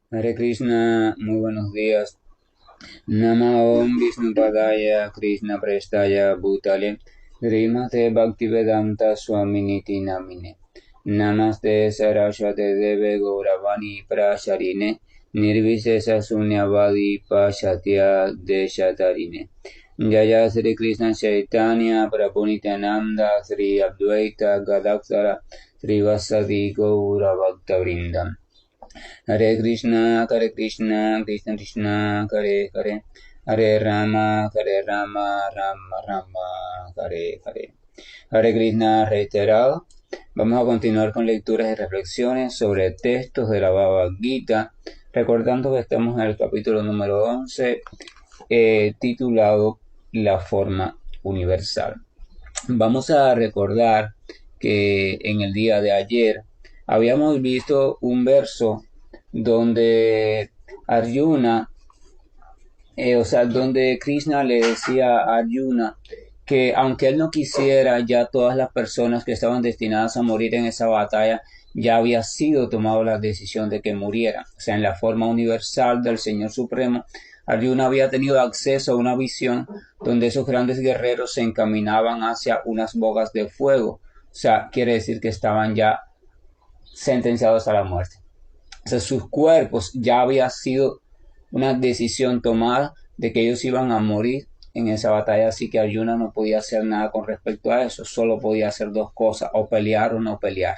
Hare Krishna, muy buenos días. Nama Om Vishnu Padaya Krishna Prestaya Bhutale Srimate Bhaktivedanta Swaminiti Namine Namaste Saraswate Deve Gauravani Prasharine Nirvisesa Sunyavadi Pashatya Deshatarine Jaya Sri Krishna Chaitanya Prabhu Nityananda Sri Advaita Gadadhara Sri Vasadi Gaura Bhakta Vrindam Hare Krishna, Hare Krishna, Krishna Krishna, Hare Hare, Hare Rama, Rama Rama, Hare Hare. Hare Krishna reiterado. Vamos a continuar con lecturas y reflexiones sobre textos de la Bhagavad Gita, recordando que estamos en el capítulo número 11, titulado La forma universal. Vamos a recordar que en el día de ayer habíamos visto un verso donde Arjuna, donde Krishna le decía a Arjuna que aunque él no quisiera, ya todas las personas que estaban destinadas a morir en esa batalla ya había sido tomada la decisión de que murieran. O sea, en la forma universal del Señor Supremo, Arjuna había tenido acceso a una visión donde esos grandes guerreros se encaminaban hacia unas bogas de fuego. O sea, quiere decir que estaban ya sentenciados a la muerte. O sea, sus cuerpos ya había sido una decisión tomada de que ellos iban a morir en esa batalla, así que Arjuna no podía hacer nada con respecto a eso, solo podía hacer dos cosas, o pelear o no pelear.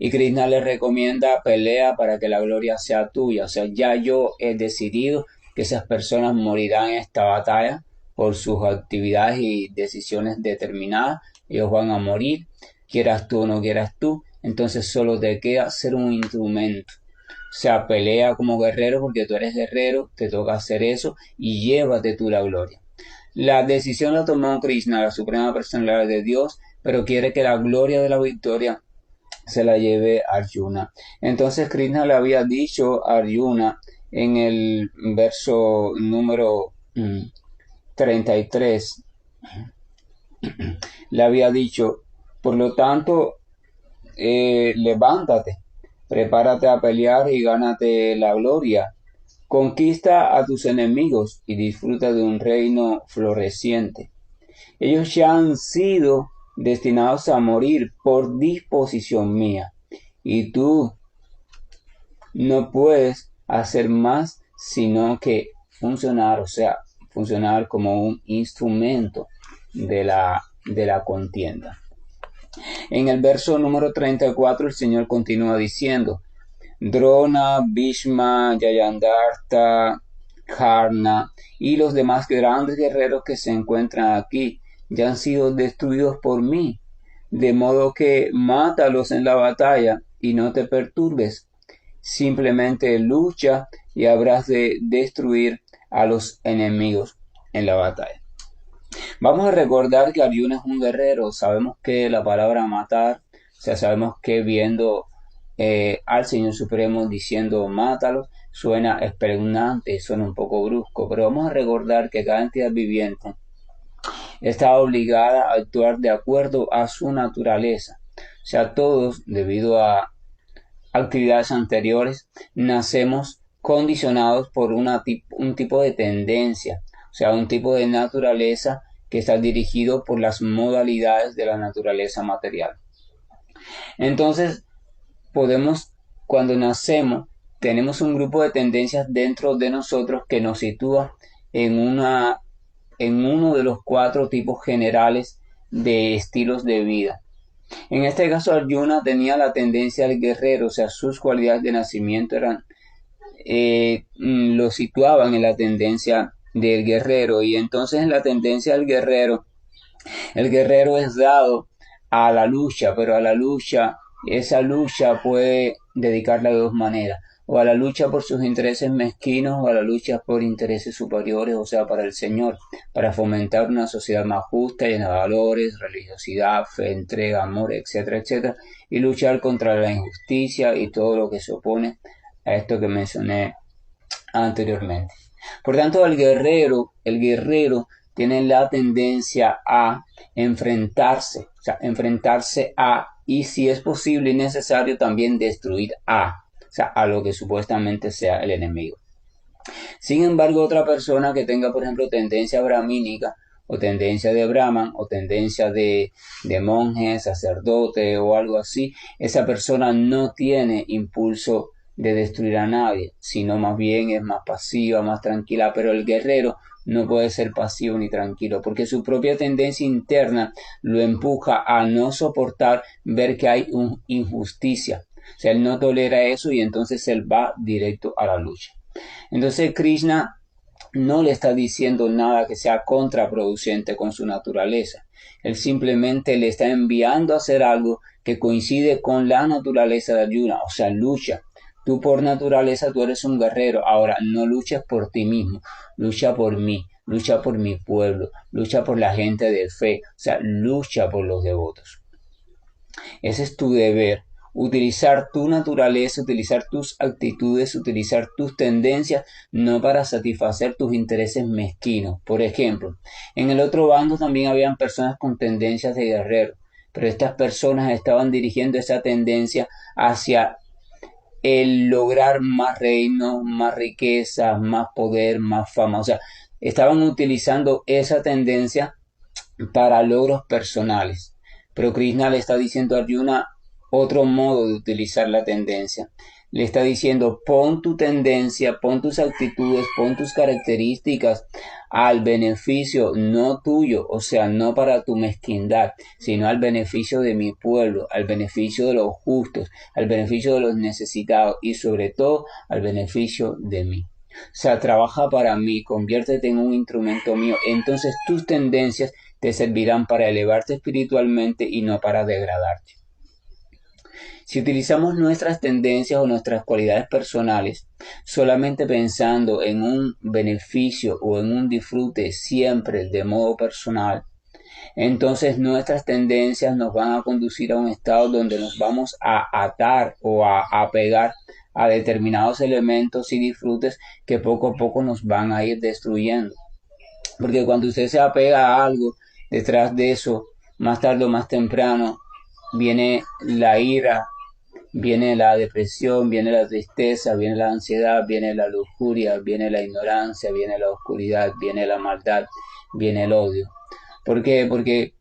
Y Krishna le recomienda pelea para que la gloria sea tuya, o sea, ya yo he decidido que esas personas morirán en esta batalla por sus actividades y decisiones determinadas, ellos van a morir, quieras tú o no quieras tú, entonces solo te queda ser un instrumento. O sea, pelea como guerrero porque tú eres guerrero, te toca hacer eso y llévate tú la gloria. La decisión la tomó Krishna, la suprema personalidad de Dios, pero quiere que la gloria de la victoria se la lleve Arjuna. Entonces Krishna le había dicho a Arjuna en el verso número 33, le había dicho, por lo tanto, levántate, prepárate a pelear y gánate la gloria. Conquista a tus enemigos y disfruta de un reino floreciente. Ellos ya han sido destinados a morir por disposición mía. Y tú no puedes hacer más sino que funcionar, o sea, funcionar como un instrumento de la contienda. En el verso número 34 el Señor continúa diciendo, Drona, Bhishma, Jayandarta, Karna y los demás grandes guerreros que se encuentran aquí ya han sido destruidos por mí, de modo que mátalos en la batalla y no te perturbes. Simplemente lucha y habrás de destruir a los enemigos en la batalla. Vamos a recordar que Arjuna es un guerrero. Sabemos que la palabra matar, o sea, sabemos que viendo al Señor Supremo diciendo mátalos, suena espeluznante, suena un poco brusco, pero vamos a recordar que cada entidad viviente está obligada a actuar de acuerdo a su naturaleza. O sea, todos, debido a actividades anteriores, nacemos condicionados por un tipo de tendencia, o sea, un tipo de naturaleza que está dirigido por las modalidades de la naturaleza material. Entonces, podemos, cuando nacemos, tenemos un grupo de tendencias dentro de nosotros que nos sitúa en en uno de los cuatro tipos generales de estilos de vida. En este caso, Arjuna tenía la tendencia al guerrero, o sea, sus cualidades de nacimiento lo situaban en la tendencia del guerrero, y entonces en la tendencia del guerrero, el guerrero es dado a la lucha, pero a la lucha, esa lucha puede dedicarla de dos maneras, o a la lucha por sus intereses mezquinos o a la lucha por intereses superiores, o sea, para el Señor, para fomentar una sociedad más justa, llena de valores, religiosidad, fe, entrega, amor, etcétera, etcétera, y luchar contra la injusticia y todo lo que se opone a esto que mencioné anteriormente. Por tanto, el guerrero tiene la tendencia a enfrentarse, o sea, enfrentarse a, y si es posible y necesario, también destruir a. sea, a lo que supuestamente sea el enemigo. Sin embargo, otra persona que tenga, por ejemplo, tendencia brahmínica, o tendencia de Brahman, o tendencia de monje, sacerdote o algo así, esa persona no tiene impulso de destruir a nadie, sino más bien es más pasiva, más tranquila, pero el guerrero no puede ser pasivo ni tranquilo, porque su propia tendencia interna lo empuja a no soportar ver que hay injusticia. O sea, él no tolera eso y entonces él va directo a la lucha. Entonces Krishna no le está diciendo nada que sea contraproducente con su naturaleza. Él simplemente le está enviando a hacer algo que coincide con la naturaleza de Arjuna, o sea, lucha. Tú por naturaleza, tú eres un guerrero. Ahora, no luches por ti mismo, lucha por mí, lucha por mi pueblo, lucha por la gente de fe, o sea, lucha por los devotos. Ese es tu deber. Utilizar tu naturaleza, utilizar tus actitudes, utilizar tus tendencias, no para satisfacer tus intereses mezquinos. Por ejemplo, en el otro bando también habían personas con tendencias de guerrero, pero estas personas estaban dirigiendo esa tendencia hacia el lograr más reino, más riqueza, más poder, más fama. O sea, estaban utilizando esa tendencia para logros personales. Pero Krishna le está diciendo a Arjuna otro modo de utilizar la tendencia. Le está diciendo, pon tu tendencia, pon tus actitudes, pon tus características al beneficio no tuyo, o sea, no para tu mezquindad, sino al beneficio de mi pueblo, al beneficio de los justos, al beneficio de los necesitados y sobre todo al beneficio de mí. O sea, trabaja para mí, conviértete en un instrumento mío. Entonces tus tendencias te servirán para elevarte espiritualmente y no para degradarte. Si utilizamos nuestras tendencias o nuestras cualidades personales solamente pensando en un beneficio o en un disfrute siempre de modo personal, entonces nuestras tendencias nos van a conducir a un estado donde nos vamos a atar o a apegar a determinados elementos y disfrutes que poco a poco nos van a ir destruyendo. Porque cuando usted se apega a algo, detrás de eso, más tarde o más temprano, viene la ira, viene la depresión, viene la tristeza, viene la ansiedad, viene la lujuria, viene la ignorancia, viene la oscuridad, viene la maldad, viene el odio. ¿Por qué? Porque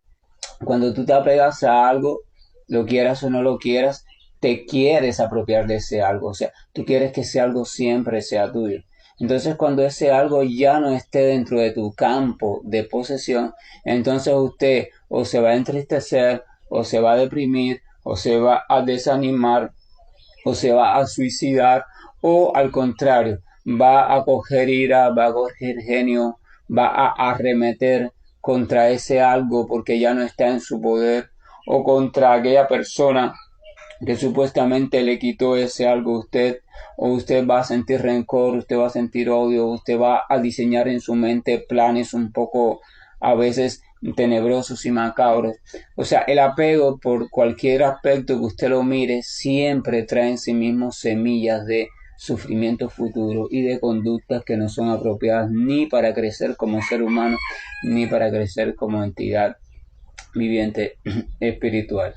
cuando tú te apegas a algo, lo quieras o no lo quieras, te quieres apropiar de ese algo. O sea, tú quieres que ese algo siempre sea tuyo. Entonces, cuando ese algo ya no esté dentro de tu campo de posesión, entonces usted o se va a entristecer, o se va a deprimir, o se va a desanimar, o se va a suicidar, o al contrario, va a coger ira, va a coger genio, va a arremeter contra ese algo porque ya no está en su poder, o contra aquella persona que supuestamente le quitó ese algo a usted, o usted va a sentir rencor, usted va a sentir odio, usted va a diseñar en su mente planes un poco a veces tenebrosos y macabros. O sea, el apego por cualquier aspecto que usted lo mire siempre trae en sí mismo semillas de sufrimiento futuro y de conductas que no son apropiadas ni para crecer como ser humano ni para crecer como entidad viviente espiritual.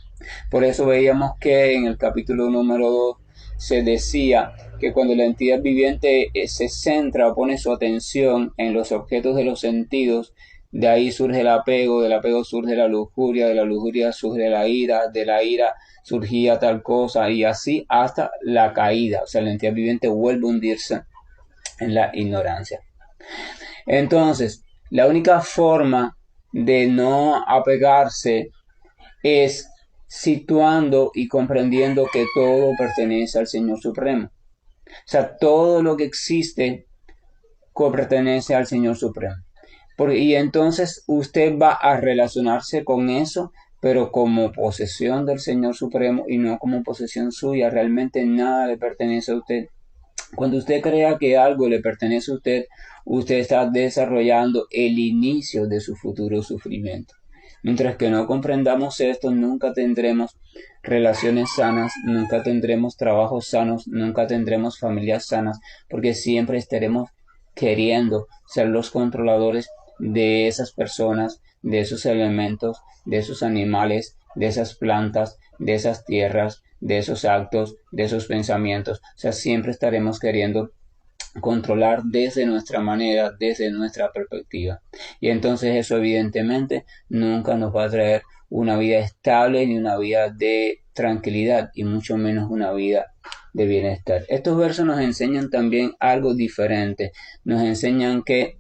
Por eso veíamos que en el capítulo número 2 se decía que cuando la entidad viviente se centra o pone su atención en los objetos de los sentidos, de ahí surge el apego, del apego surge la lujuria, de la lujuria surge la ira, de la ira surgía tal cosa y así hasta la caída. O sea, la entidad viviente vuelve a hundirse en la ignorancia. Entonces, la única forma de no apegarse es situando y comprendiendo que todo pertenece al Señor Supremo. O sea, todo lo que existe pertenece al Señor Supremo. Y entonces usted va a relacionarse con eso, pero como posesión del Señor Supremo y no como posesión suya. Realmente nada le pertenece a usted. Cuando usted crea que algo le pertenece a usted, usted está desarrollando el inicio de su futuro sufrimiento. Mientras que no comprendamos esto, nunca tendremos relaciones sanas, nunca tendremos trabajos sanos, nunca tendremos familias sanas, porque siempre estaremos queriendo ser los controladores de esas personas, de esos elementos, de esos animales, de esas plantas, de esas tierras, de esos actos, de esos pensamientos. O sea, siempre estaremos queriendo controlar desde nuestra manera, desde nuestra perspectiva. Y entonces eso evidentemente nunca nos va a traer una vida estable ni una vida de tranquilidad y mucho menos una vida de bienestar. Estos versos nos enseñan también algo diferente. Nos enseñan que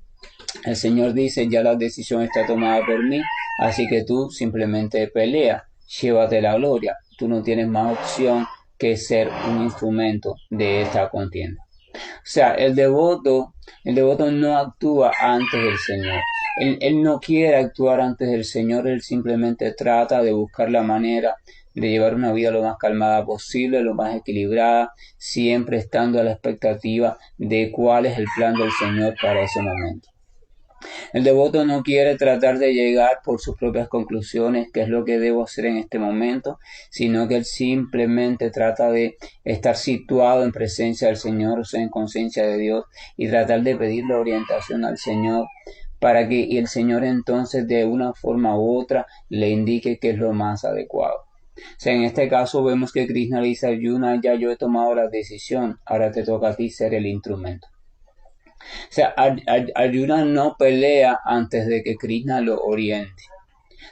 el Señor dice, ya la decisión está tomada por mí, así que tú simplemente pelea, llévate la gloria. Tú no tienes más opción que ser un instrumento de esta contienda. O sea, el devoto no actúa antes del Señor. Él no quiere actuar antes del Señor, él simplemente trata de buscar la manera de llevar una vida lo más calmada posible, lo más equilibrada, siempre estando a la expectativa de cuál es el plan del Señor para ese momento. El devoto no quiere tratar de llegar por sus propias conclusiones, qué es lo que debo hacer en este momento, sino que él simplemente trata de estar situado en presencia del Señor, o sea, en conciencia de Dios, y tratar de pedir la orientación al Señor para que el Señor entonces de una forma u otra le indique qué es lo más adecuado. O sea, en este caso vemos que Krishna le dice a Arjuna, ya yo he tomado la decisión, ahora te toca a ti ser el instrumento. O sea, Arjuna no pelea antes de que Krishna lo oriente.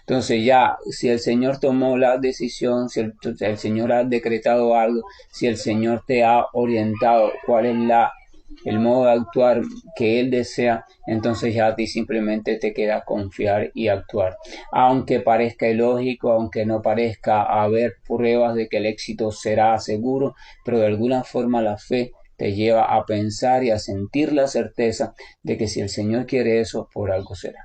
Entonces ya, si el Señor tomó la decisión, si el Señor ha decretado algo, si el Señor te ha orientado cuál es el modo de actuar que Él desea, entonces ya a ti simplemente te queda confiar y actuar. Aunque parezca ilógico, aunque no parezca haber pruebas de que el éxito será seguro, pero de alguna forma la fe te lleva a pensar y a sentir la certeza de que si el Señor quiere eso, por algo será.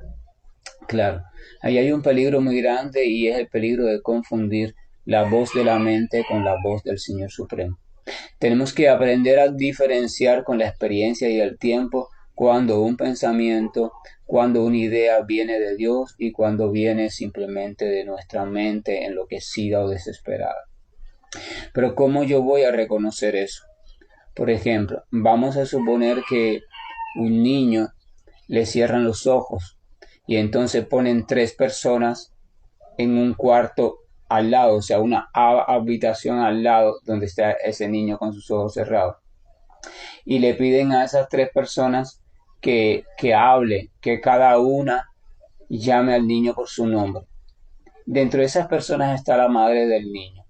Claro, ahí hay un peligro muy grande y es el peligro de confundir la voz de la mente con la voz del Señor Supremo. Tenemos que aprender a diferenciar con la experiencia y el tiempo cuando un pensamiento, cuando una idea viene de Dios y cuando viene simplemente de nuestra mente enloquecida o desesperada. Pero ¿cómo yo voy a reconocer eso? Por ejemplo, vamos a suponer que un niño le cierran los ojos y entonces ponen 3 personas en un cuarto al lado, o sea, una habitación al lado donde está ese niño con sus ojos cerrados. Y le piden a esas 3 personas que hable, que cada una llame al niño por su nombre. Dentro de esas personas está la madre del niño.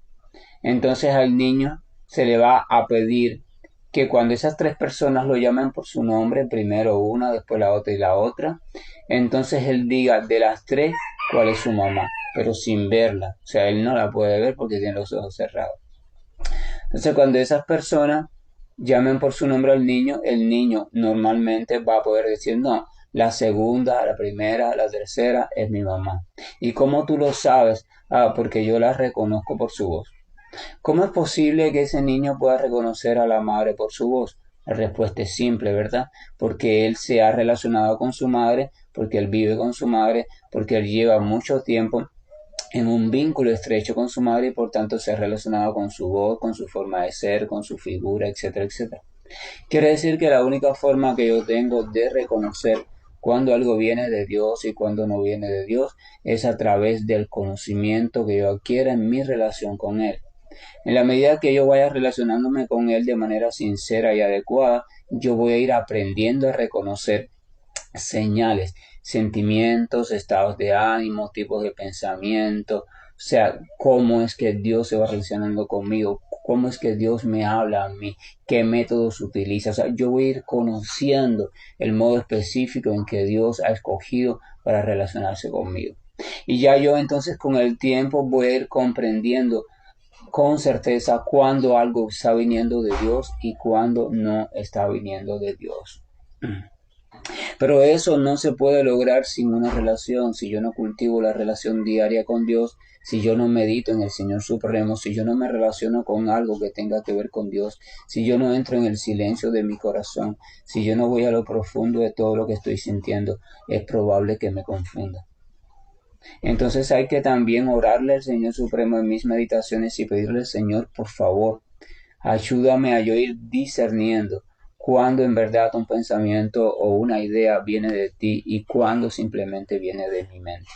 Entonces al niño se le va a pedir que cuando esas 3 personas lo llamen por su nombre, primero una, después la otra y la otra, entonces él diga de las 3 cuál es su mamá, pero sin verla. O sea, él no la puede ver porque tiene los ojos cerrados. Entonces cuando esas personas llamen por su nombre al niño, el niño normalmente va a poder decir no. La segunda, la primera, la tercera es mi mamá. ¿Y cómo tú lo sabes? Porque yo la reconozco por su voz. ¿Cómo es posible que ese niño pueda reconocer a la madre por su voz? La respuesta es simple, ¿verdad? Porque él se ha relacionado con su madre, porque él vive con su madre, porque él lleva mucho tiempo en un vínculo estrecho con su madre y por tanto se ha relacionado con su voz, con su forma de ser, con su figura, etcétera, etcétera. Quiere decir que la única forma que yo tengo de reconocer cuando algo viene de Dios y cuando no viene de Dios es a través del conocimiento que yo adquiera en mi relación con Él. En la medida que yo vaya relacionándome con Él de manera sincera y adecuada, yo voy a ir aprendiendo a reconocer señales, sentimientos, estados de ánimo, tipos de pensamiento, o sea, cómo es que Dios se va relacionando conmigo, cómo es que Dios me habla a mí, qué métodos utiliza, o sea, yo voy a ir conociendo el modo específico en que Dios ha escogido para relacionarse conmigo. Y ya yo entonces con el tiempo voy a ir comprendiendo con certeza cuando algo está viniendo de Dios y cuando no está viniendo de Dios. Pero eso no se puede lograr sin una relación, si yo no cultivo la relación diaria con Dios, si yo no medito en el Señor Supremo, si yo no me relaciono con algo que tenga que ver con Dios, si yo no entro en el silencio de mi corazón, si yo no voy a lo profundo de todo lo que estoy sintiendo, es probable que me confunda. Entonces hay que también orarle al Señor Supremo en mis meditaciones y pedirle, Señor, por favor, ayúdame a yo ir discerniendo cuando en verdad un pensamiento o una idea viene de ti y cuando simplemente viene de mi mente.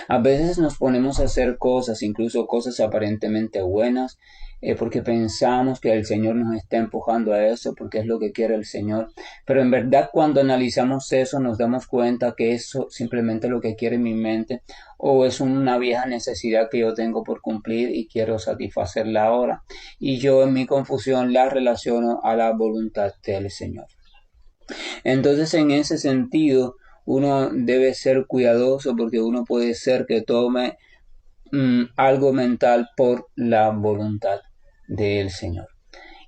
A veces nos ponemos a hacer cosas, incluso cosas aparentemente buenas, porque pensamos que el Señor nos está empujando a eso, porque es lo que quiere el Señor. Pero en verdad cuando analizamos eso nos damos cuenta que eso simplemente es lo que quiere mi mente o es una vieja necesidad que yo tengo por cumplir y quiero satisfacerla ahora. Y yo en mi confusión la relaciono a la voluntad del Señor. Entonces, en ese sentido, uno debe ser cuidadoso porque uno puede ser que tome algo mental por la voluntad del Señor.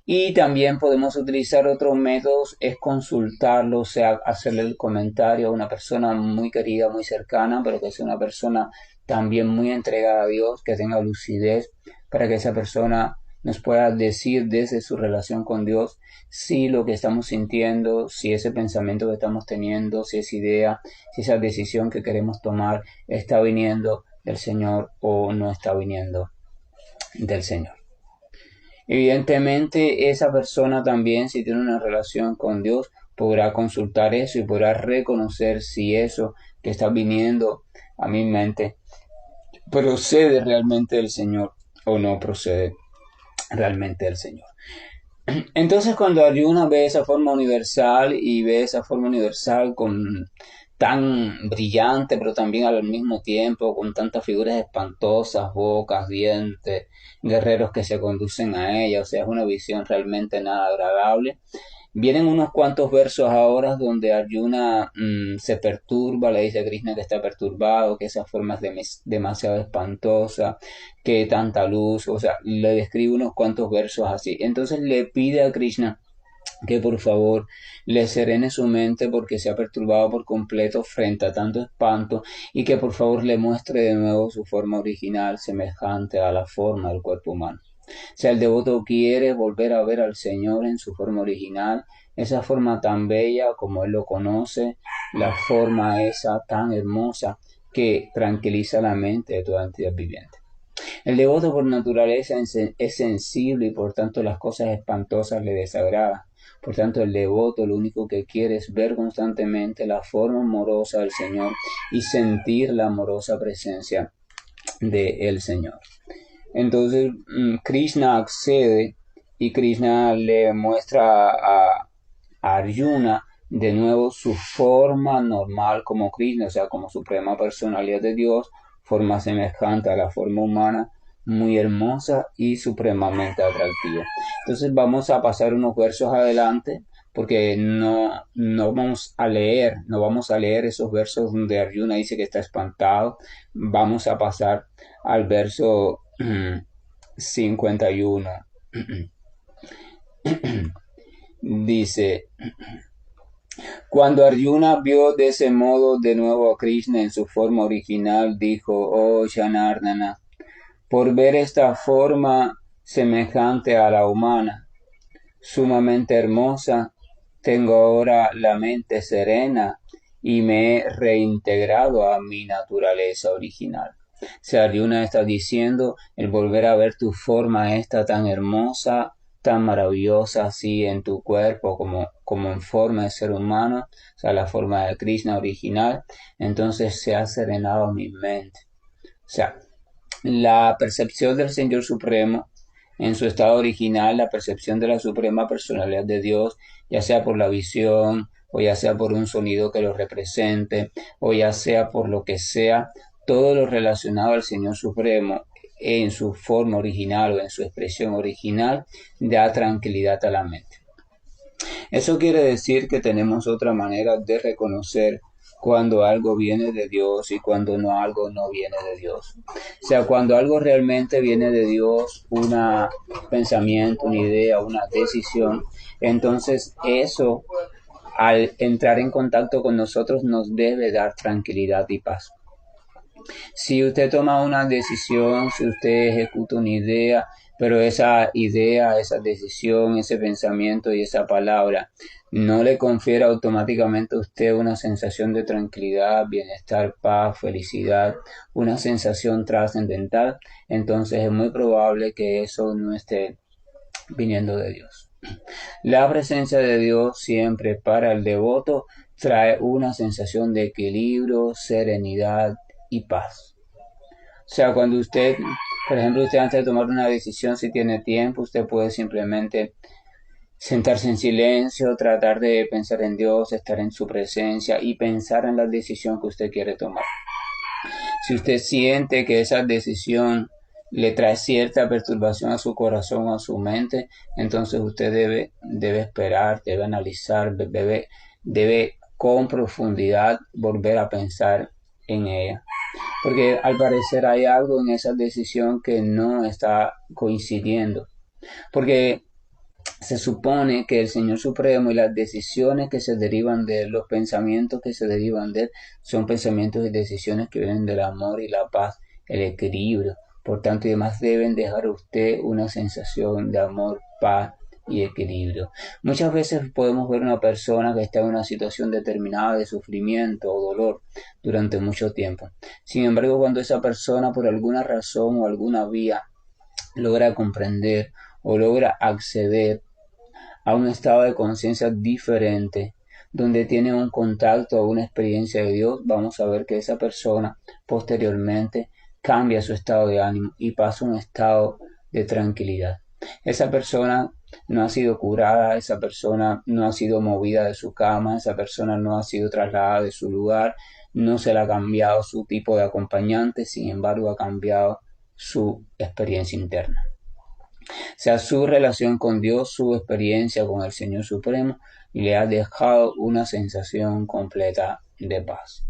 Y también podemos utilizar otros métodos, es consultarlo, o sea, hacerle el comentario a una persona muy querida, muy cercana, pero que sea una persona también muy entregada a Dios, que tenga lucidez, para que esa persona nos pueda decir desde su relación con Dios si lo que estamos sintiendo, si ese pensamiento que estamos teniendo, si esa idea, si esa decisión que queremos tomar está viniendo del Señor o no está viniendo del Señor. Evidentemente, esa persona también, si tiene una relación con Dios, podrá consultar eso y podrá reconocer si eso que está viniendo a mi mente procede realmente del Señor o no procede realmente del Señor. Entonces, cuando Arjuna ve esa forma universal y ve esa forma universal con tan brillante, pero también al mismo tiempo con tantas figuras espantosas, bocas, dientes, guerreros que se conducen a ella, o sea, es una visión realmente nada agradable. Vienen unos cuantos versos ahora donde Arjuna se perturba, le dice a Krishna que está perturbado, que esa forma es demasiado espantosa, que tanta luz, o sea, le describe unos cuantos versos así. Entonces le pide a Krishna que por favor le serene su mente porque se ha perturbado por completo frente a tanto espanto y que por favor le muestre de nuevo su forma original semejante a la forma del cuerpo humano. O sea, el devoto quiere volver a ver al Señor en su forma original, esa forma tan bella como Él lo conoce, la forma esa tan hermosa que tranquiliza la mente de toda entidad viviente. El devoto por naturaleza es sensible y por tanto las cosas espantosas le desagradan. Por tanto, el devoto lo único que quiere es ver constantemente la forma amorosa del Señor y sentir la amorosa presencia del Señor. Entonces Krishna accede y Krishna le muestra a Arjuna de nuevo su forma normal como Krishna, o sea, como suprema personalidad de Dios, forma semejante a la forma humana, muy hermosa y supremamente atractiva. Entonces vamos a pasar unos versos adelante porque no vamos a leer esos versos donde Arjuna dice que está espantado. Vamos a pasar al verso 51. Dice, cuando Arjuna vio de ese modo de nuevo a Krishna en su forma original, dijo, oh Janardana, por ver esta forma semejante a la humana, sumamente hermosa, tengo ahora la mente serena y me he reintegrado a mi naturaleza original. O sea, Arjuna está diciendo, el volver a ver tu forma esta tan hermosa, tan maravillosa así en tu cuerpo como en forma de ser humano, o sea, la forma de Krishna original, entonces se ha serenado mi mente. O sea, la percepción del Señor Supremo en su estado original, la percepción de la suprema personalidad de Dios, ya sea por la visión, o ya sea por un sonido que lo represente, o ya sea por lo que sea, todo lo relacionado al Señor Supremo en su forma original o en su expresión original, da tranquilidad a la mente. Eso quiere decir que tenemos otra manera de reconocer cuando algo viene de Dios y cuando algo no viene de Dios. O sea, cuando algo realmente viene de Dios, un pensamiento, una idea, una decisión, entonces eso al entrar en contacto con nosotros nos debe dar tranquilidad y paz. Si usted toma una decisión, si usted ejecuta una idea, pero esa idea, esa decisión, ese pensamiento y esa palabra no le confiere automáticamente a usted una sensación de tranquilidad, bienestar, paz, felicidad, una sensación trascendental, entonces es muy probable que eso no esté viniendo de Dios. La presencia de Dios siempre para el devoto trae una sensación de equilibrio, serenidad y paz. O sea, cuando usted, por ejemplo, usted antes de tomar una decisión, si tiene tiempo, usted puede simplemente sentarse en silencio, tratar de pensar en Dios, estar en su presencia y pensar en la decisión que usted quiere tomar. Si usted siente que esa decisión le trae cierta perturbación a su corazón o a su mente, entonces usted debe esperar, debe analizar, debe con profundidad volver a pensar en ella. Porque al parecer hay algo en esa decisión que no está coincidiendo. Porque se supone que el Señor Supremo y las decisiones que se derivan de él, los pensamientos que se derivan de él, son pensamientos y decisiones que vienen del amor y la paz, el equilibrio. Por tanto, y demás deben dejar a usted una sensación de amor, paz y equilibrio. Muchas veces podemos ver una persona que está en una situación determinada de sufrimiento o dolor durante mucho tiempo. Sin embargo, cuando esa persona por alguna razón o alguna vía logra comprender o logra acceder a un estado de conciencia diferente, donde tiene un contacto o una experiencia de Dios, vamos a ver que esa persona posteriormente cambia su estado de ánimo y pasa a un estado de tranquilidad. Esa persona no ha sido curada, esa persona no ha sido movida de su cama, esa persona no ha sido trasladada de su lugar, no se le ha cambiado su tipo de acompañante, sin embargo ha cambiado su experiencia interna. O sea, su relación con Dios, su experiencia con el Señor Supremo, le ha dejado una sensación completa de paz.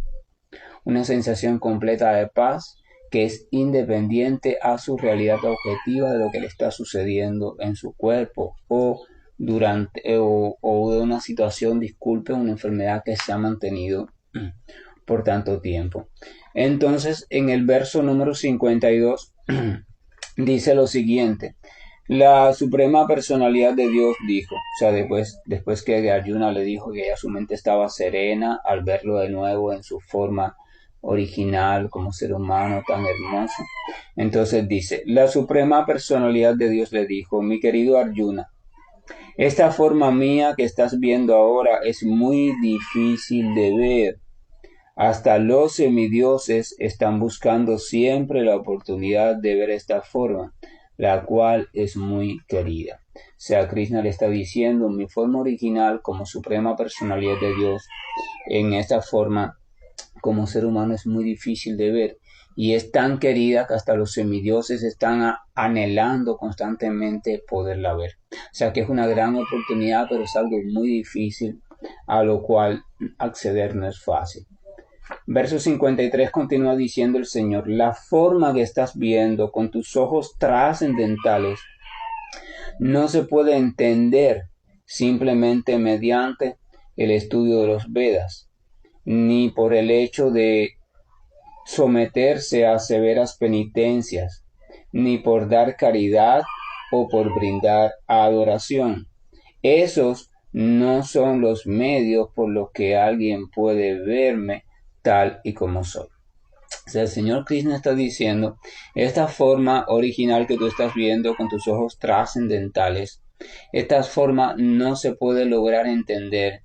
Una sensación completa de paz que es independiente a su realidad objetiva de lo que le está sucediendo en su cuerpo o o de una situación, disculpe, una enfermedad que se ha mantenido por tanto tiempo. Entonces, en el verso número 52 dice lo siguiente: la suprema personalidad de Dios dijo, o sea, después que Arjuna le dijo que ya su mente estaba serena al verlo de nuevo en su forma original como ser humano tan hermoso. Entonces dice, la suprema personalidad de Dios le dijo, mi querido Arjuna, esta forma mía que estás viendo ahora es muy difícil de ver. Hasta los semidioses están buscando siempre la oportunidad de ver esta forma, la cual es muy querida. O sea, Krishna le está diciendo, mi forma original como suprema personalidad de Dios, en esta forma como ser humano es muy difícil de ver y es tan querida que hasta los semidioses están anhelando constantemente poderla ver. O sea que es una gran oportunidad, pero es algo muy difícil a lo cual acceder no es fácil. Verso 53 continúa diciendo el Señor, la forma que estás viendo con tus ojos trascendentales no se puede entender simplemente mediante el estudio de los Vedas, ni por el hecho de someterse a severas penitencias, ni por dar caridad o por brindar adoración. Esos no son los medios por los que alguien puede verme tal y como soy. O sea, el Señor Krishna está diciendo, esta forma original que tú estás viendo con tus ojos trascendentales, esta forma no se puede lograr entender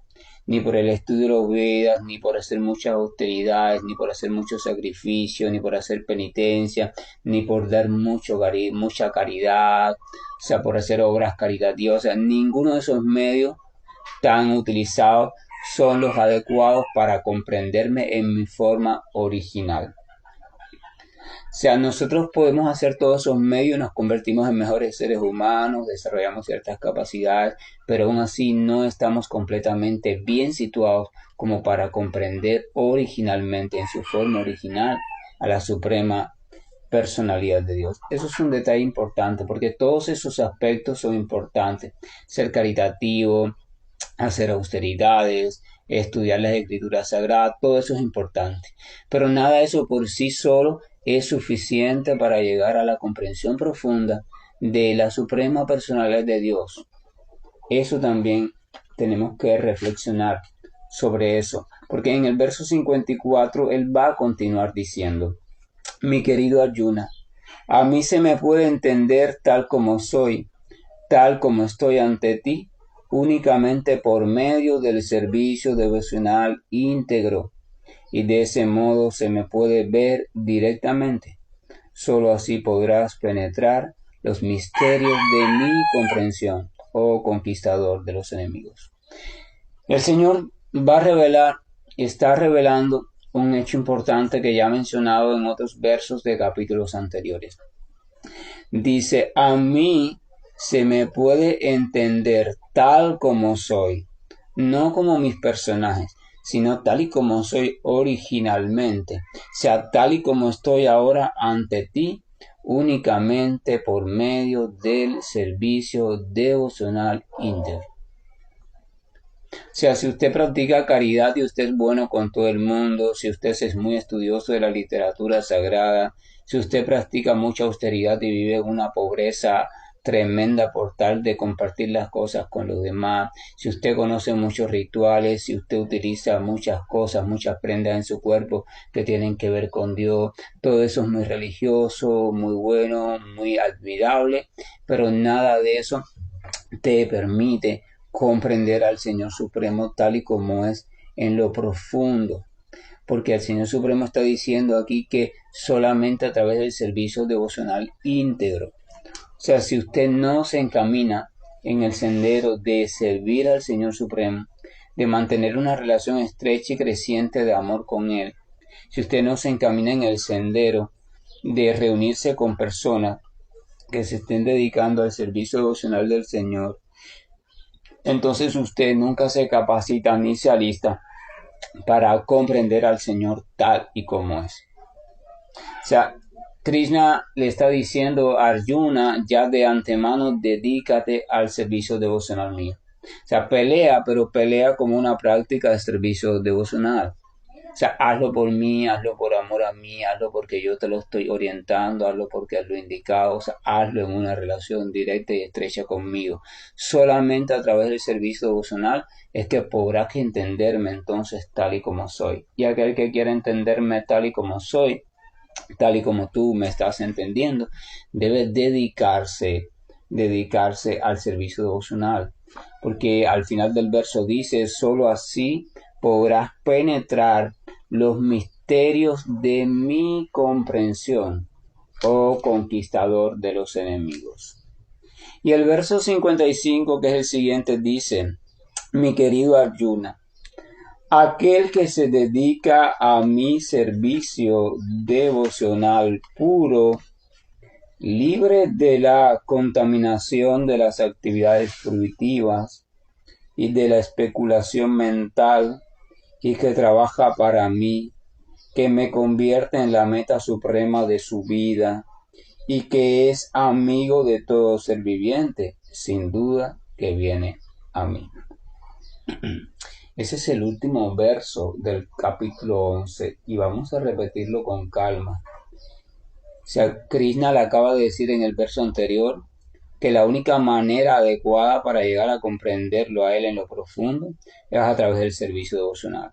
ni por el estudio de los Vedas, ni por hacer muchas austeridades, ni por hacer mucho sacrificio, ni por hacer penitencia, ni por dar mucha caridad, o sea, por hacer obras caritativas. O sea, ninguno de esos medios tan utilizados son los adecuados para comprenderme en mi forma original. O sea, nosotros podemos hacer todos esos medios, nos convertimos en mejores seres humanos, desarrollamos ciertas capacidades, pero aún así no estamos completamente bien situados como para comprender originalmente, en su forma original, a la suprema personalidad de Dios. Eso es un detalle importante, porque todos esos aspectos son importantes. Ser caritativo, hacer austeridades, estudiar las escrituras sagradas, todo eso es importante. Pero nada de eso por sí solo es suficiente para llegar a la comprensión profunda de la suprema personalidad de Dios. Eso también tenemos que reflexionar sobre eso, porque en el verso 54 él va a continuar diciendo, mi querido Arjuna, a mí se me puede entender tal como soy, tal como estoy ante ti, únicamente por medio del servicio devocional íntegro y de ese modo se me puede ver directamente. Solo así podrás penetrar los misterios de mi comprensión, oh conquistador de los enemigos. El Señor va a revelar y está revelando un hecho importante que ya ha mencionado en otros versos de capítulos anteriores. Dice, a mí se me puede entender tal como soy, no como mis personajes, sino tal y como soy originalmente, o sea, tal y como estoy ahora ante ti, únicamente por medio del servicio devocional íntegro. O sea, si usted practica caridad y usted es bueno con todo el mundo, si usted es muy estudioso de la literatura sagrada, si usted practica mucha austeridad y vive una pobreza tremenda por tal de compartir las cosas con los demás, si usted conoce muchos rituales, si usted utiliza muchas cosas, muchas prendas en su cuerpo que tienen que ver con Dios, todo eso es muy religioso, muy bueno, muy admirable, pero nada de eso te permite comprender al Señor Supremo tal y como es en lo profundo, porque el Señor Supremo está diciendo aquí que solamente a través del servicio devocional íntegro, o sea, si usted no se encamina en el sendero de servir al Señor Supremo, de mantener una relación estrecha y creciente de amor con Él, si usted no se encamina en el sendero de reunirse con personas que se estén dedicando al servicio devocional del Señor, entonces usted nunca se capacita ni se alista para comprender al Señor tal y como es. O sea, Krishna le está diciendo a Arjuna ya de antemano, dedícate al servicio devocional mío. O sea, pelea, pero pelea como una práctica de servicio devocional. O sea, hazlo por mí, hazlo por amor a mí, hazlo porque yo te lo estoy orientando, hazlo porque es lo indicado, o sea, hazlo en una relación directa y estrecha conmigo. Solamente a través del servicio devocional es que podrás entenderme entonces tal y como soy. Y aquel que quiera entenderme tal y como soy, tal y como tú me estás entendiendo, debe dedicarse al servicio devocional. Porque al final del verso dice, solo así podrás penetrar los misterios de mi comprensión, oh conquistador de los enemigos. Y el verso 55, que es el siguiente, dice, mi querido Arjuna, aquel que se dedica a mi servicio devocional puro, libre de la contaminación de las actividades fruitivas y de la especulación mental, y que trabaja para mí, que me convierte en la meta suprema de su vida y que es amigo de todo ser viviente, sin duda que viene a mí. Ese es el último verso del capítulo 11 y vamos a repetirlo con calma. O sea, Krishna le acaba de decir en el verso anterior que la única manera adecuada para llegar a comprenderlo a él en lo profundo es a través del servicio devocional.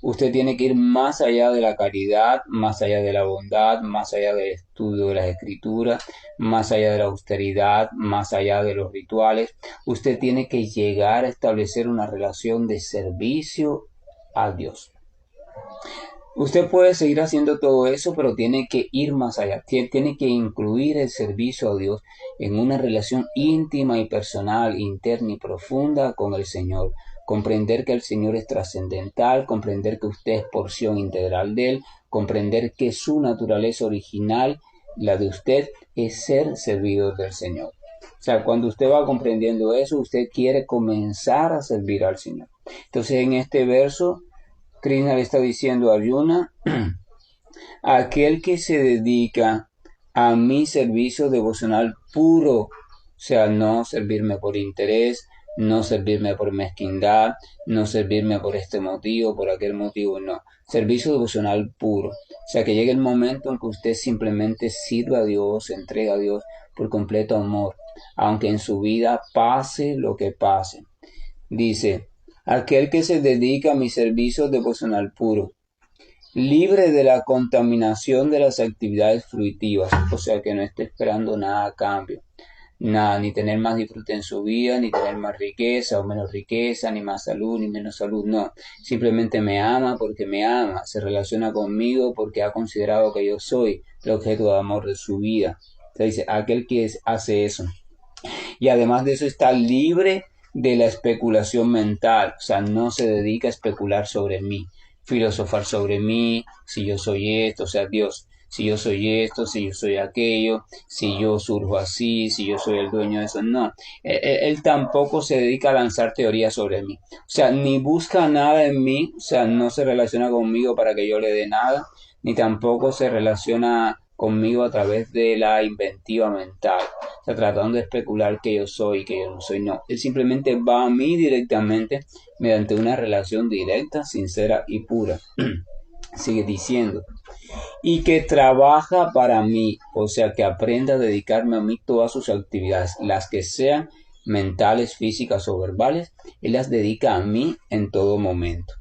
Usted tiene que ir más allá de la caridad, más allá de la bondad, más allá del estudio de las escrituras, más allá de la austeridad, más allá de los rituales. Usted tiene que llegar a establecer una relación de servicio a Dios. Usted puede seguir haciendo todo eso, pero tiene que ir más allá. Tiene que incluir el servicio a Dios en una relación íntima y personal, interna y profunda con el Señor. Comprender que el Señor es trascendental, comprender que usted es porción integral de Él, comprender que su naturaleza original, la de usted, es ser servidor del Señor. O sea, cuando usted va comprendiendo eso, usted quiere comenzar a servir al Señor. Entonces, en este verso, Krishna le está diciendo a Arjuna, aquel que se dedica a mi servicio devocional puro, o sea, no servirme por interés, no servirme por mezquindad, no servirme por este motivo, por aquel motivo, no. Servicio devocional puro. O sea, que llegue el momento en que usted simplemente sirva a Dios, entrega a Dios por completo amor, aunque en su vida pase lo que pase. Dice, aquel que se dedica a mi servicio devocional puro, libre de la contaminación de las actividades fruitivas, o sea que no esté esperando nada a cambio, nada, ni tener más disfrute en su vida, ni tener más riqueza o menos riqueza, ni más salud, ni menos salud, no. Simplemente me ama porque me ama, se relaciona conmigo porque ha considerado que yo soy el objeto de amor de su vida. Se dice, aquel que hace eso. Y además de eso está libre de la especulación mental, o sea, no se dedica a especular sobre mí, filosofar sobre mí, si yo soy esto, o sea, Dios, si yo soy esto, si yo soy aquello, si yo surjo así, si yo soy el dueño de eso, no. Él tampoco se dedica a lanzar teorías sobre mí, o sea, ni busca nada en mí, o sea, no se relaciona conmigo para que yo le dé nada, ni tampoco se relaciona conmigo a través de la inventiva mental, o sea, tratando de especular que yo soy, que yo no soy, no. Él simplemente va a mí directamente mediante una relación directa, sincera y pura. Sigue diciendo, y que trabaja para mí, o sea, que aprenda a dedicarme a mí todas sus actividades, las que sean mentales, físicas o verbales, él las dedica a mí en todo momento,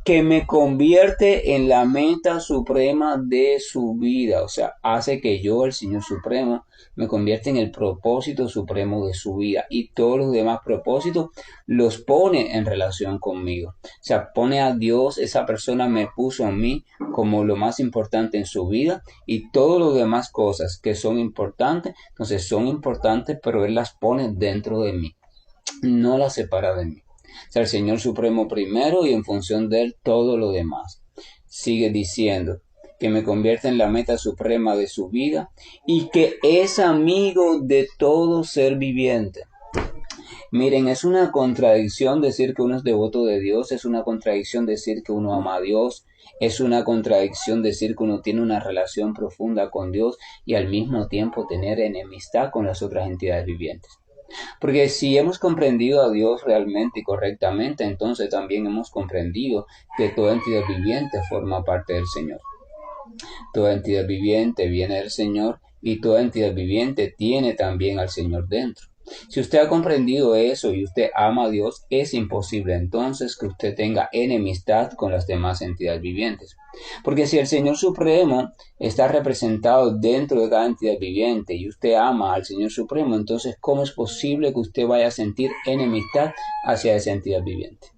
que me convierte en la meta suprema de su vida, o sea, hace que yo, el Señor Supremo, me convierta en el propósito supremo de su vida y todos los demás propósitos los pone en relación conmigo. O sea, pone a Dios, esa persona me puso a mí como lo más importante en su vida y todas las demás cosas que son importantes, entonces son importantes, pero Él las pone dentro de mí, no las separa de mí. O sea, el Señor Supremo primero y en función de Él todo lo demás. Sigue diciendo que me convierte en la meta suprema de su vida y que es amigo de todo ser viviente. Miren, es una contradicción decir que uno es devoto de Dios, es una contradicción decir que uno ama a Dios, es una contradicción decir que uno tiene una relación profunda con Dios y al mismo tiempo tener enemistad con las otras entidades vivientes. Porque si hemos comprendido a Dios realmente y correctamente, entonces también hemos comprendido que toda entidad viviente forma parte del Señor. Toda entidad viviente viene del Señor y toda entidad viviente tiene también al Señor dentro. Si usted ha comprendido eso y usted ama a Dios, es imposible entonces que usted tenga enemistad con las demás entidades vivientes. Porque si el Señor Supremo está representado dentro de cada entidad viviente y usted ama al Señor Supremo, entonces ¿cómo es posible que usted vaya a sentir enemistad hacia esa entidad viviente?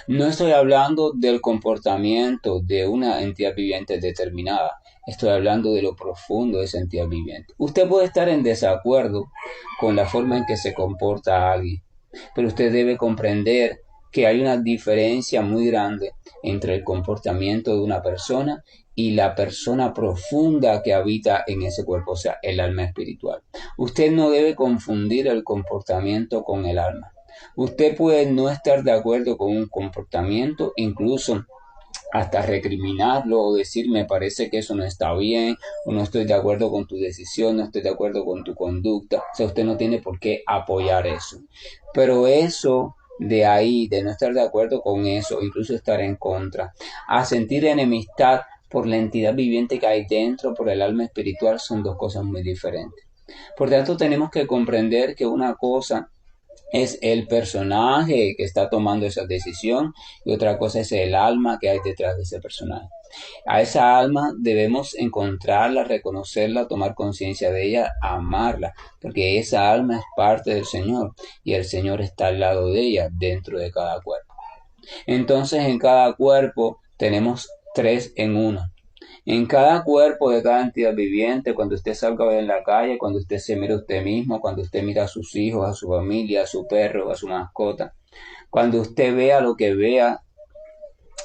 No estoy hablando del comportamiento de una entidad viviente determinada. Estoy hablando de lo profundo de esa entidad viviente. Usted puede estar en desacuerdo con la forma en que se comporta alguien, pero usted debe comprender que hay una diferencia muy grande entre el comportamiento de una persona y la persona profunda que habita en ese cuerpo, o sea, el alma espiritual. Usted no debe confundir el comportamiento con el alma. Usted puede no estar de acuerdo con un comportamiento, incluso hasta recriminarlo o decir me parece que eso no está bien, o no estoy de acuerdo con tu decisión, no estoy de acuerdo con tu conducta. O sea, usted no tiene por qué apoyar eso. Pero eso de ahí, de no estar de acuerdo con eso, incluso estar en contra, a sentir enemistad por la entidad viviente que hay dentro, por el alma espiritual, son dos cosas muy diferentes. Por tanto, tenemos que comprender que una cosa es el personaje que está tomando esa decisión y otra cosa es el alma que hay detrás de ese personaje. A esa alma debemos encontrarla, reconocerla, tomar conciencia de ella, amarla, porque esa alma es parte del Señor y el Señor está al lado de ella, dentro de cada cuerpo. Entonces en cada cuerpo tenemos tres en uno. En cada cuerpo de cada entidad viviente, cuando usted salga en la calle, cuando usted se mira a usted mismo, cuando usted mira a sus hijos, a su familia, a su perro, a su mascota, cuando usted vea lo que vea,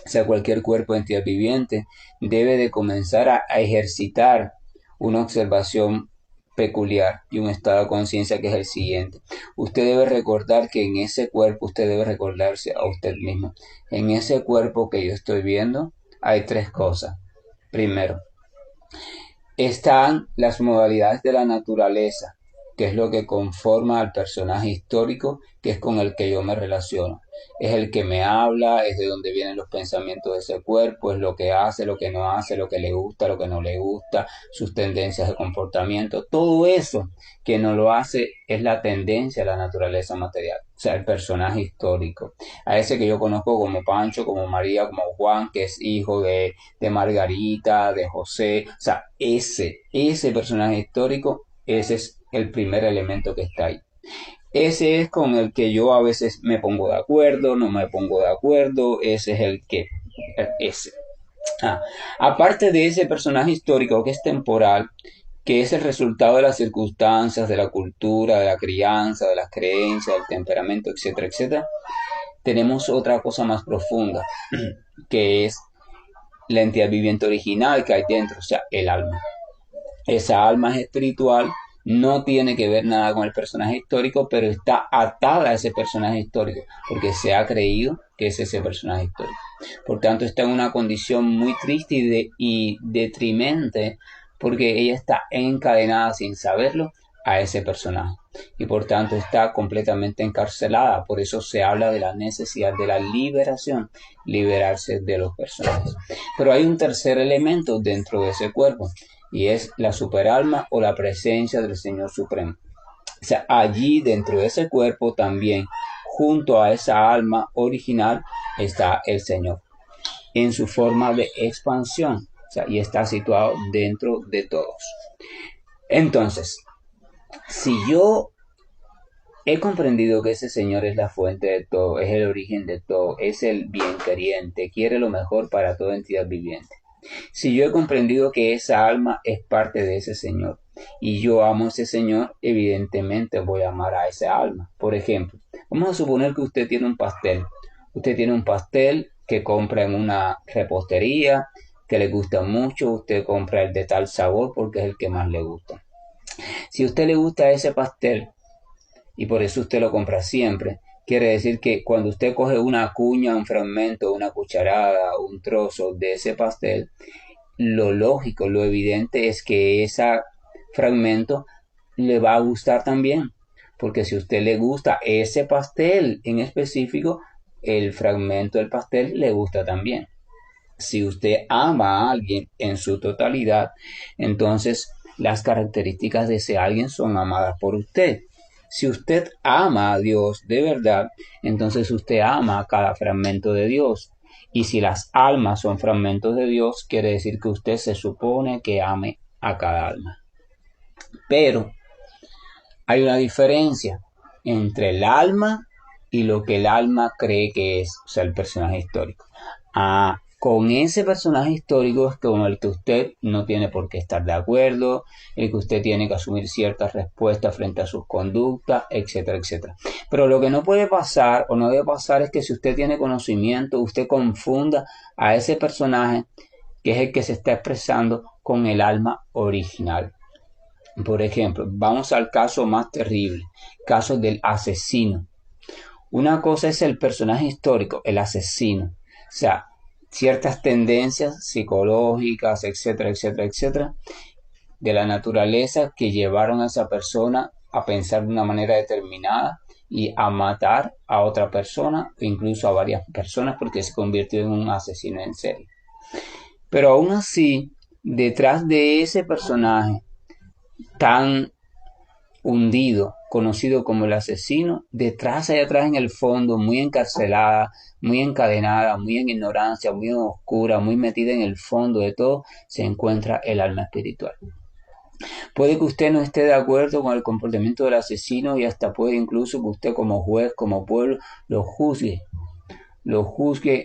sea cualquier cuerpo de entidad viviente, debe de comenzar a ejercitar una observación peculiar y un estado de conciencia que es el siguiente. Usted debe recordar que en ese cuerpo, usted debe recordarse a usted mismo. En ese cuerpo que yo estoy viendo, hay tres cosas. Primero, están las modalidades de la naturaleza, que es lo que conforma al personaje histórico, que es con el que yo me relaciono. Es el que me habla, es de donde vienen los pensamientos de ese cuerpo, es lo que hace, lo que no hace, lo que le gusta, lo que no le gusta, sus tendencias de comportamiento. Todo eso que no lo hace es la tendencia a la naturaleza material, o sea, el personaje histórico. A ese que yo conozco como Pancho, como María, como Juan, que es hijo de Margarita, de José, o sea, ese personaje histórico, ese es el primer elemento que está ahí. Ese es con el que yo a veces me pongo de acuerdo, no me pongo de acuerdo, ese es el que... Ese. Aparte de ese personaje histórico que es temporal, que es el resultado de las circunstancias, de la cultura, de la crianza, de las creencias, del temperamento, etcétera, etcétera, tenemos otra cosa más profunda, que es la entidad viviente original que hay dentro, o sea, el alma. Esa alma es espiritual, no tiene que ver nada con el personaje histórico, pero está atada a ese personaje histórico, porque se ha creído que es ese personaje histórico. Por tanto, está en una condición muy triste y detrimente, porque ella está encadenada sin saberlo a ese personaje. Y por tanto está completamente encarcelada. Por eso se habla de la necesidad de la liberación, liberarse de los personajes. Pero hay un tercer elemento dentro de ese cuerpo, y es la superalma o la presencia del Señor Supremo. O sea, allí dentro de ese cuerpo también, junto a esa alma original, está el Señor, en su forma de expansión, o sea, y está situado dentro de todos. Entonces, si yo he comprendido que ese Señor es la fuente de todo, es el origen de todo, es el bien queriente, quiere lo mejor para toda entidad viviente. Si yo he comprendido que esa alma es parte de ese Señor y yo amo a ese Señor, evidentemente voy a amar a esa alma. Por ejemplo, vamos a suponer que usted tiene un pastel. Usted tiene un pastel que compra en una repostería, que le gusta mucho, usted compra el de tal sabor porque es el que más le gusta. Si a usted le gusta ese pastel y por eso usted lo compra siempre, quiere decir que cuando usted coge una cuña, un fragmento, una cucharada, un trozo de ese pastel, lo lógico, lo evidente es que ese fragmento le va a gustar también. Porque si a usted le gusta ese pastel en específico, el fragmento del pastel le gusta también. Si usted ama a alguien en su totalidad, entonces las características de ese alguien son amadas por usted. Si usted ama a Dios de verdad, entonces usted ama a cada fragmento de Dios. Y si las almas son fragmentos de Dios, quiere decir que usted se supone que ame a cada alma. Pero hay una diferencia entre el alma y lo que el alma cree que es, o sea, el personaje histórico. Con ese personaje histórico es con el que usted no tiene por qué estar de acuerdo, el que usted tiene que asumir ciertas respuestas frente a sus conductas, etcétera, etcétera. Pero lo que no puede pasar o no debe pasar es que si usted tiene conocimiento, usted confunda a ese personaje que es el que se está expresando con el alma original. Por ejemplo, vamos al caso más terrible, caso del asesino. Una cosa es el personaje histórico, el asesino, o sea, ciertas tendencias psicológicas, etcétera, etcétera, etcétera, de la naturaleza que llevaron a esa persona a pensar de una manera determinada y a matar a otra persona, o incluso a varias personas, porque se convirtió en un asesino en serie. Pero aún así, detrás de ese personaje tan hundido, conocido como el asesino, detrás y atrás en el fondo, muy encarcelada, muy encadenada, muy en ignorancia, muy oscura, muy metida en el fondo de todo, se encuentra el alma espiritual. Puede que usted no esté de acuerdo con el comportamiento del asesino y hasta puede incluso que usted como juez, como pueblo, lo juzgue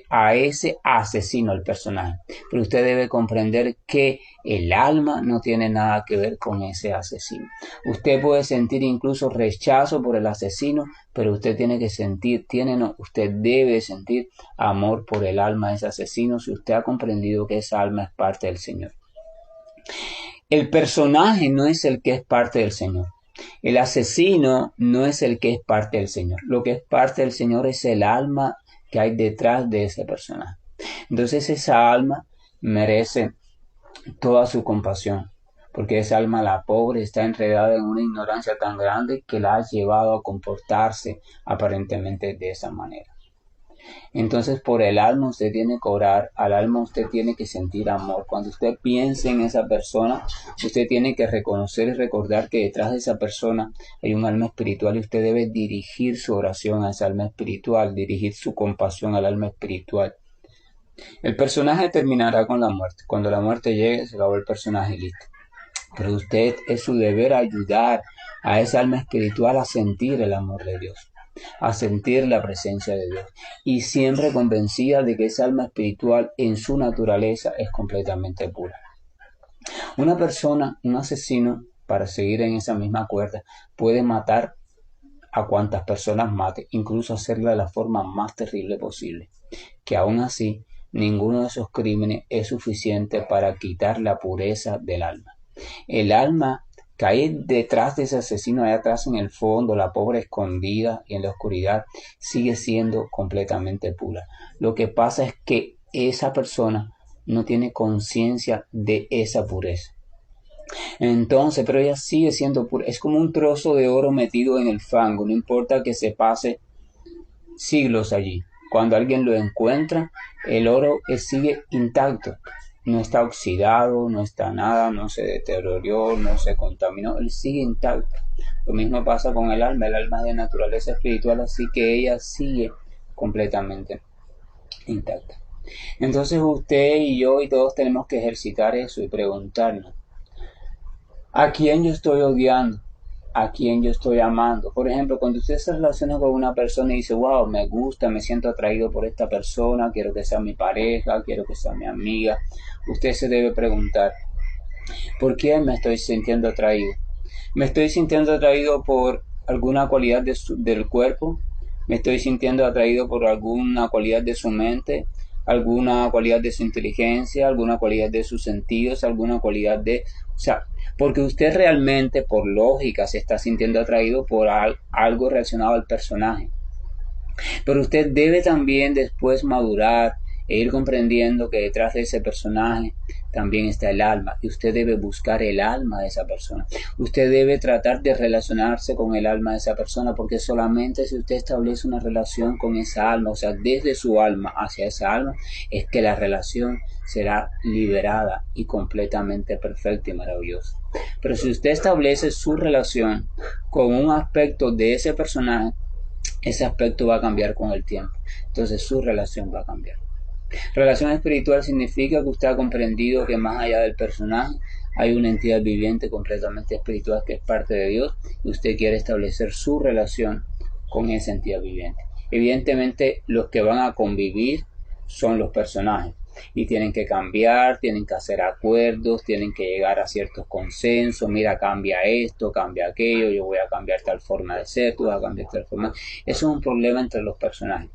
a ese asesino, al personaje. Pero usted debe comprender que el alma no tiene nada que ver con ese asesino. Usted puede sentir incluso rechazo por el asesino, pero usted tiene que sentir, usted debe sentir amor por el alma de ese asesino si usted ha comprendido que esa alma es parte del Señor. El personaje no es el que es parte del Señor. El asesino no es el que es parte del Señor. Lo que es parte del Señor es el alma que hay detrás de ese personaje. Entonces esa alma merece toda su compasión, porque esa alma, la pobre, está enredada en una ignorancia tan grande que la ha llevado a comportarse aparentemente de esa manera. Entonces por el alma usted tiene que orar, al alma usted tiene que sentir amor. Cuando usted piense en esa persona, usted tiene que reconocer y recordar que detrás de esa persona hay un alma espiritual y usted debe dirigir su oración a esa alma espiritual, dirigir su compasión al alma espiritual. El personaje terminará con la muerte. Cuando la muerte llegue, se acabó el personaje, listo. Pero usted es su deber ayudar a esa alma espiritual a sentir el amor de Dios, a sentir la presencia de Dios, y siempre convencida de que esa alma espiritual en su naturaleza es completamente pura. Una persona, un asesino, para seguir en esa misma cuerda, puede matar a cuantas personas mate, incluso hacerlo de la forma más terrible posible, que aún así ninguno de esos crímenes es suficiente para quitar la pureza del alma. El alma que hay detrás de ese asesino, allá atrás en el fondo, la pobre escondida y en la oscuridad, sigue siendo completamente pura. Lo que pasa es que esa persona no tiene conciencia de esa pureza. Entonces, pero ella sigue siendo pura. Es como un trozo de oro metido en el fango, no importa que se pase siglos allí. Cuando alguien lo encuentra, el oro sigue intacto. No está oxidado, no está nada, no se deterioró, no se contaminó, él sigue intacto. Lo mismo pasa con el alma es de naturaleza espiritual, así que ella sigue completamente intacta. Entonces usted y yo y todos tenemos que ejercitar eso y preguntarnos, ¿a quién yo estoy odiando? ¿A quién yo estoy amando? Por ejemplo, cuando usted se relaciona con una persona y dice, wow, me gusta, me siento atraído por esta persona, quiero que sea mi pareja, quiero que sea mi amiga, usted se debe preguntar, ¿por qué me estoy sintiendo atraído? ¿Me estoy sintiendo atraído por alguna cualidad del cuerpo? ¿Me estoy sintiendo atraído por alguna cualidad de su mente? ¿Alguna cualidad de su inteligencia? ¿Alguna cualidad de sus sentidos? ¿Alguna cualidad de... O sea, porque usted realmente, por lógica, se está sintiendo atraído por algo relacionado al personaje. Pero usted debe también después madurar e ir comprendiendo que detrás de ese personaje también está el alma, y usted debe buscar el alma de esa persona. Usted debe tratar de relacionarse con el alma de esa persona, porque solamente si usted establece una relación con esa alma, o sea, desde su alma hacia esa alma, es que la relación será liberada y completamente perfecta y maravillosa. Pero si usted establece su relación con un aspecto de ese personaje, ese aspecto va a cambiar con el tiempo. Entonces su relación va a cambiar. Relación espiritual significa que usted ha comprendido que más allá del personaje hay una entidad viviente completamente espiritual que es parte de Dios, y usted quiere establecer su relación con esa entidad viviente. Evidentemente los que van a convivir son los personajes, y tienen que cambiar, tienen que hacer acuerdos, tienen que llegar a ciertos consensos. Mira, cambia esto, cambia aquello, yo voy a cambiar tal forma de ser, tú vas a cambiar tal forma. Eso es un problema entre los personajes,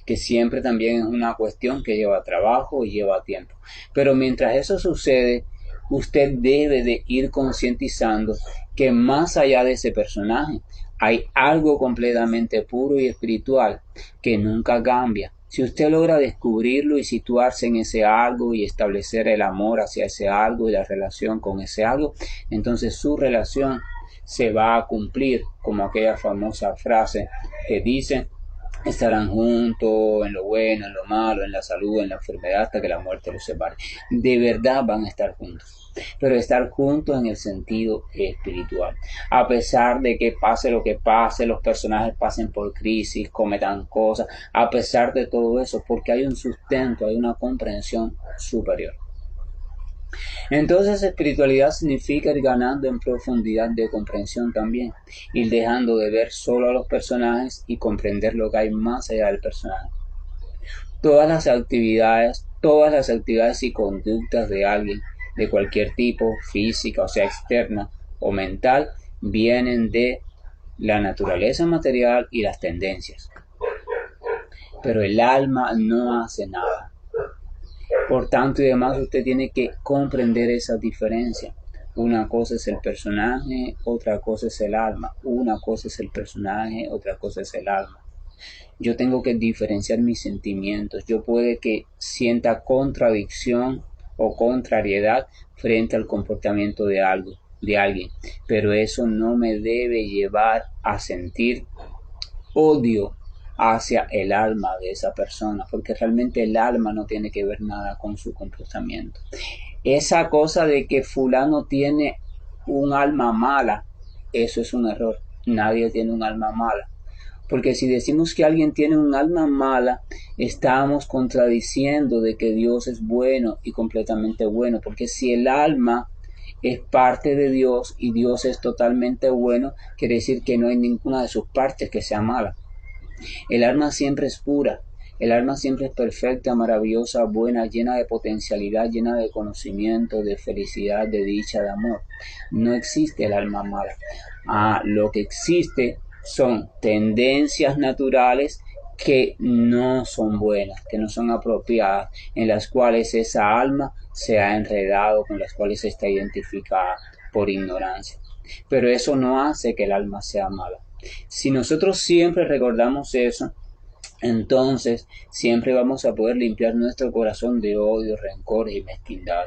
que siempre también es una cuestión que lleva trabajo y lleva tiempo. Pero mientras eso sucede, usted debe de ir concientizando que más allá de ese personaje hay algo completamente puro y espiritual que nunca cambia. Si usted logra descubrirlo y situarse en ese algo y establecer el amor hacia ese algo y la relación con ese algo, entonces su relación se va a cumplir, como aquella famosa frase que dice: estarán juntos en lo bueno, en lo malo, en la salud, en la enfermedad, hasta que la muerte los separe. De verdad van a estar juntos, pero estar juntos en el sentido espiritual. A pesar de que pase lo que pase, los personajes pasen por crisis, cometan cosas, a pesar de todo eso, porque hay un sustento, hay una comprensión superior. Entonces espiritualidad significa ir ganando en profundidad de comprensión también, ir dejando de ver solo a los personajes y comprender lo que hay más allá del personaje. Todas las actividades y conductas de alguien, de cualquier tipo, física, o sea, externa o mental, vienen de la naturaleza material y las tendencias. Pero el alma no hace nada. Por tanto y demás, usted tiene que comprender esa diferencia. Una cosa es el personaje, otra cosa es el alma. Una cosa es el personaje, otra cosa es el alma. Yo tengo que diferenciar mis sentimientos. Yo puede que sienta contradicción o contrariedad frente al comportamiento de alguien, pero eso no me debe llevar a sentir odio hacia el alma de esa persona, porque realmente el alma no tiene que ver nada con su comportamiento. Esa cosa de que fulano tiene un alma mala, eso es un error. Nadie tiene un alma mala, porque si decimos que alguien tiene un alma mala, estamos contradiciendo de que Dios es bueno y completamente bueno, porque si el alma es parte de Dios y Dios es totalmente bueno, quiere decir que no hay ninguna de sus partes que sea mala. El alma siempre es pura, el alma siempre es perfecta, maravillosa, buena, llena de potencialidad, llena de conocimiento, de felicidad, de dicha, de amor. No existe el alma mala. Lo que existe son tendencias naturales que no son buenas, que no son apropiadas, en las cuales esa alma se ha enredado, con las cuales está identificada por ignorancia. Pero eso no hace que el alma sea mala. Si nosotros siempre recordamos eso, entonces siempre vamos a poder limpiar nuestro corazón de odio, rencor y mezquindad.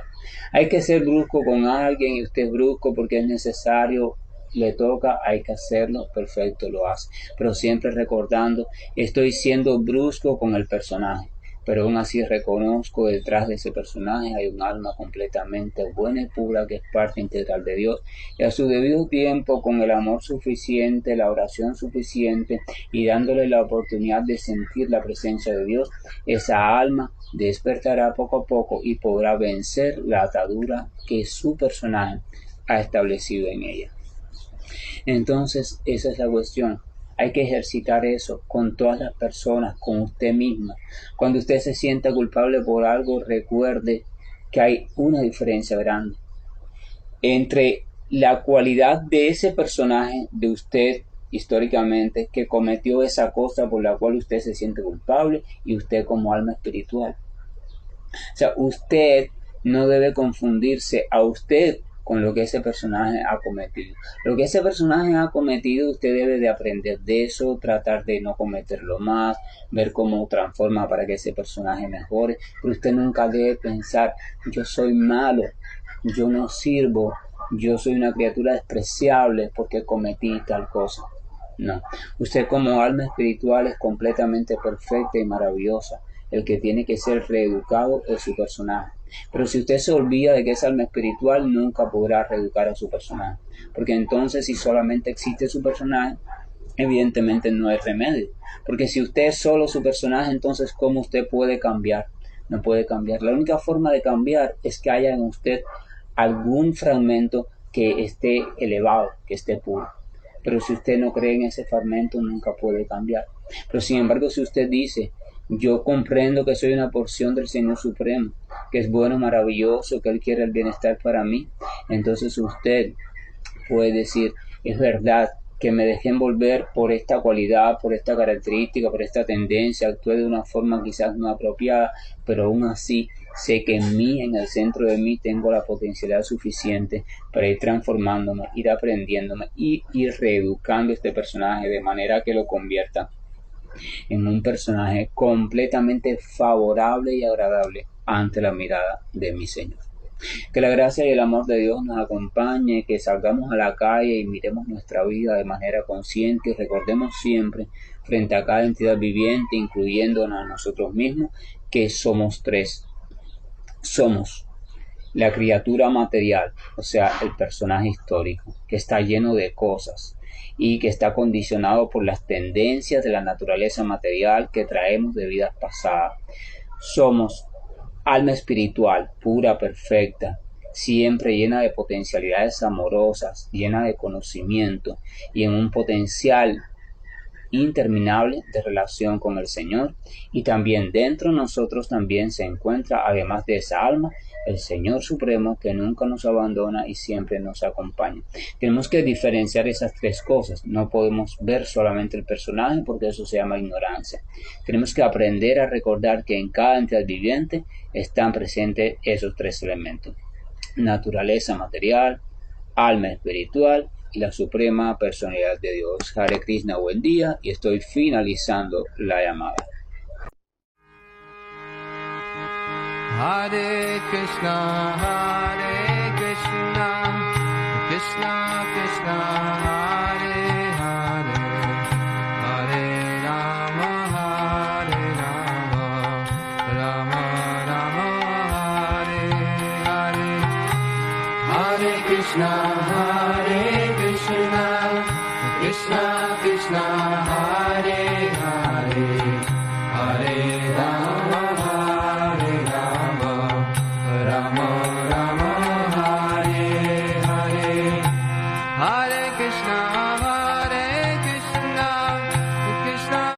Hay que ser brusco con alguien y usted es brusco porque es necesario, le toca, hay que hacerlo, perfecto, lo hace. Pero siempre recordando, estoy siendo brusco con el personaje, pero aún así reconozco detrás de ese personaje hay un alma completamente buena y pura que es parte integral de Dios, y a su debido tiempo, con el amor suficiente, la oración suficiente y dándole la oportunidad de sentir la presencia de Dios, esa alma despertará poco a poco y podrá vencer la atadura que su personaje ha establecido en ella. Entonces, esa es la cuestión. Hay que ejercitar eso con todas las personas, con usted mismo. Cuando usted se sienta culpable por algo, recuerde que hay una diferencia grande entre la cualidad de ese personaje, de usted históricamente, que cometió esa cosa por la cual usted se siente culpable, y usted como alma espiritual. O sea, usted no debe confundirse a usted con lo que ese personaje ha cometido. Lo que ese personaje ha cometido, usted debe de aprender de eso, tratar de no cometerlo más, ver cómo transforma para que ese personaje mejore. Pero usted nunca debe pensar, yo soy malo, yo no sirvo, yo soy una criatura despreciable porque cometí tal cosa. No, usted como alma espiritual es completamente perfecta y maravillosa. El que tiene que ser reeducado es su personaje. Pero si usted se olvida de que es alma espiritual, nunca podrá reeducar a su personaje. Porque entonces, si solamente existe su personaje, evidentemente no hay remedio. Porque si usted es solo su personaje, entonces ¿cómo usted puede cambiar? No puede cambiar. La única forma de cambiar es que haya en usted algún fragmento que esté elevado, que esté puro. Pero si usted no cree en ese fragmento, nunca puede cambiar. Pero sin embargo, si usted dice, yo comprendo que soy una porción del Señor Supremo, que es bueno, maravilloso, que Él quiere el bienestar para mí, entonces usted puede decir, es verdad que me dejé envolver por esta cualidad, por esta característica, por esta tendencia, actué de una forma quizás no apropiada, pero aún así sé que en mí, en el centro de mí, tengo la potencialidad suficiente para ir transformándome, ir aprendiéndome y ir reeducando este personaje de manera que lo convierta en un personaje completamente favorable y agradable ante la mirada de mi Señor. Que la gracia y el amor de Dios nos acompañe, que salgamos a la calle y miremos nuestra vida de manera consciente y recordemos siempre, frente a cada entidad viviente, incluyéndonos a nosotros mismos, que somos tres. Somos la criatura material, o sea, el personaje histórico, que está lleno de cosas y que está condicionado por las tendencias de la naturaleza material que traemos de vidas pasadas. Somos alma espiritual, pura, perfecta, siempre llena de potencialidades amorosas, llena de conocimiento y en un potencial interminable de relación con el Señor, y también dentro de nosotros también se encuentra, además de esa alma, el Señor Supremo que nunca nos abandona y siempre nos acompaña. Tenemos que diferenciar esas tres cosas. No podemos ver solamente el personaje porque eso se llama ignorancia. Tenemos que aprender a recordar que en cada entidad viviente están presentes esos tres elementos: naturaleza material, alma espiritual y la suprema personalidad de Dios. Hare Krishna, buen día, y estoy finalizando la llamada. Hare Krishna, Krishna Krishna, Hare Hare, Hare Rama, Rama Rama, Hare Hare, Hare Krishna,